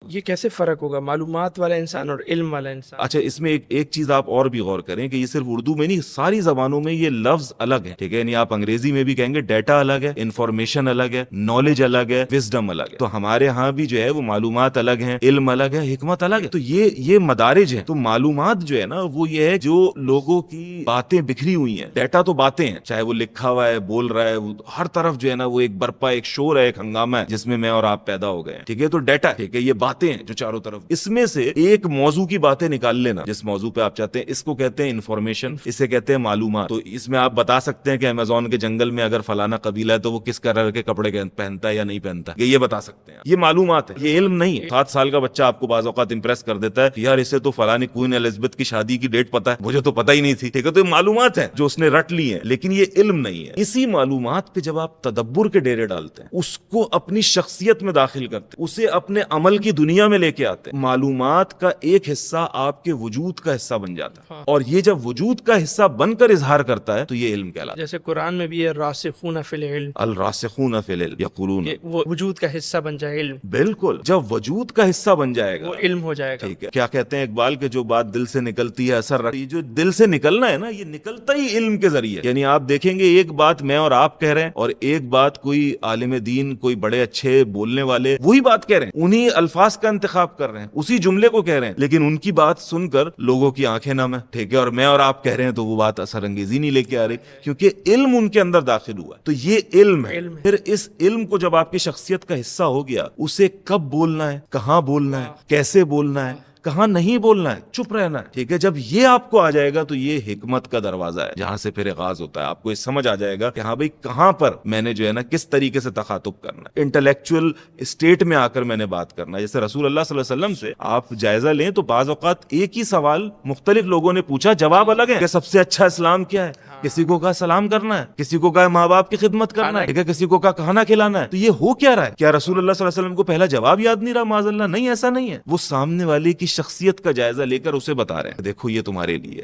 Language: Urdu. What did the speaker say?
یہ کیسے فرق ہوگا معلومات والا انسان اور علم والا انسان؟ اچھا، اس میں ایک چیز آپ اور بھی غور کریں کہ یہ صرف اردو میں نہیں، ساری زبانوں میں یہ لفظ الگ ہے، ٹھیک ہے؟ یعنی آپ انگریزی میں بھی کہیں گے ڈیٹا الگ ہے، انفارمیشن الگ ہے، نالج الگ ہے، وزڈم الگ ہے. تو ہمارے ہاں بھی جو ہے وہ معلومات الگ ہیں، علم الگ ہے، حکمت الگ ہے. تو یہ مدارج ہیں. تو معلومات جو ہے نا وہ یہ ہے جو لوگوں کی باتیں بکھری ہوئی ہیں. ڈیٹا تو باتیں ہیں، چاہے وہ لکھا ہوا ہے، بول رہا ہے، وہ ہر طرف جو ہے نا وہ ایک برپا، ایک شور ہے، ایک ہنگامہ ہے جس میں اور آپ پیدا ہو گئے ہیں، ٹھیک ہے؟ تو ڈیٹا، ٹھیک ہے، یہ باتیں ہیں جو چاروں طرف. اس میں سے ایک موضوع کی باتیں نکال لینا جس موضوع پہ آپ چاہتے ہیں، اس کو کہتے ہیں انفارمیشن، اسے کہتے ہیں معلومات. تو اس میں آپ بتا سکتے ہیں کہ امیزون کے جنگل میں اگر فلانا قبیلہ ہے تو وہ کس کلر کے کپڑے پہنتا ہے یا نہیں پہنتا، یہ بتا سکتے ہیں. یہ معلومات ہے، یہ علم نہیں ہے. 7 سال کا بچہ آپ کو بعض اوقات امپریس کر دیتا ہے، یار اسے تو فلانی کوئین الزبتھ کی شادی کی ڈیٹ پتا ہے، مجھے تو پتہ ہی نہیں تھی، ٹھیک ہے؟ تو یہ معلومات ہے جو اس نے رٹ لی ہیں، لیکن یہ علم نہیں ہے. اسی معلومات پہ جب آپ تدبر کے ڈیرے ڈالتے ہیں، اس کو اپنی شخصیت میں داخل کرتے ہیں، اسے اپنے عمل کی دنیا میں لے کے آتے ہیں، معلومات کا ایک حصہ آپ کے وجود کا حصہ بن جاتا ہے. اور یہ جب وجود کا حصہ بن کر اظہار کرتا ہے تو یہ علم کہلاتا ہے. جیسے قرآن میں بھی ہے راسخون فی العلم، الراسخون فی العلم یقولون، وہ وجود کا حصہ بن جائے علم، بالکل جب وجود کا حصہ بن جائے گا وہ علم ہو جائے گا. ٹھیک ہے. کیا کہتے ہیں اقبال کے جو بات دل سے نکلتی ہے اثر رکھتی ہے. جو دل سے نکلنا ہے نا یہ نکلتا ہی علم کے ذریعے. یعنی آپ دیکھیں گے ایک بات میں اور آپ کہہ رہے ہیں اور ایک بات کوئی عالم دین، کوئی بڑے اچھے بولنے والے وہی بات کہہ رہے ہیں، انہی الفاظ کا انتخاب کر رہے ہیں، اسی جملے کو کہہ رہے ہیں، لیکن ان کی بات سن کر لوگوں کی آنکھیں نم ہے، ٹھیک ہے؟ اور میں اور آپ کہہ رہے ہیں تو وہ بات اثر انگیزی نہیں لے کے آ رہی، کیونکہ علم ان کے اندر داخل ہوا. تو یہ علم ہے. پھر اس علم کو جب آپ کی شخصیت کا حصہ ہو گیا، اسے کب بولنا ہے، کہاں بولنا ہے، کیسے بولنا ہے، کہاں نہیں بولنا ہے، چپ رہنا ہے، ٹھیک ہے؟ جب یہ آپ کو آ جائے گا تو یہ حکمت کا دروازہ ہے جہاں سے پھر آغاز ہوتا ہے. آپ کو یہ سمجھ آ جائے گا کہ ہاں بھائی کہاں پر میں نے جو ہے نا کس طریقے سے تخاطب کرنا ہے، انٹلیکچوئل اسٹیٹ میں آ کر میں نے بات کرنا ہے. جیسے رسول اللہ صلی اللہ علیہ وسلم سے آپ جائزہ لیں تو بعض اوقات ایک ہی سوال مختلف لوگوں نے پوچھا، جواب الگ ہے کہ سب سے اچھا اسلام کیا ہے. کسی کو کہا سلام کرنا ہے، کسی کو کہا ماں باپ کی خدمت کرنا ہے، کسی کو کہا کھانا کھلانا ہے. تو یہ ہو کیا رہا ہے؟ کیا رسول اللہ صلی اللہ علیہ وسلم کو پہلا جواب یاد نہیں رہا؟ معاذ اللہ، نہیں، ایسا نہیں ہے. وہ سامنے والے کی شخصیت کا جائزہ لے کر اسے بتا رہے ہیں، دیکھو یہ تمہارے لیے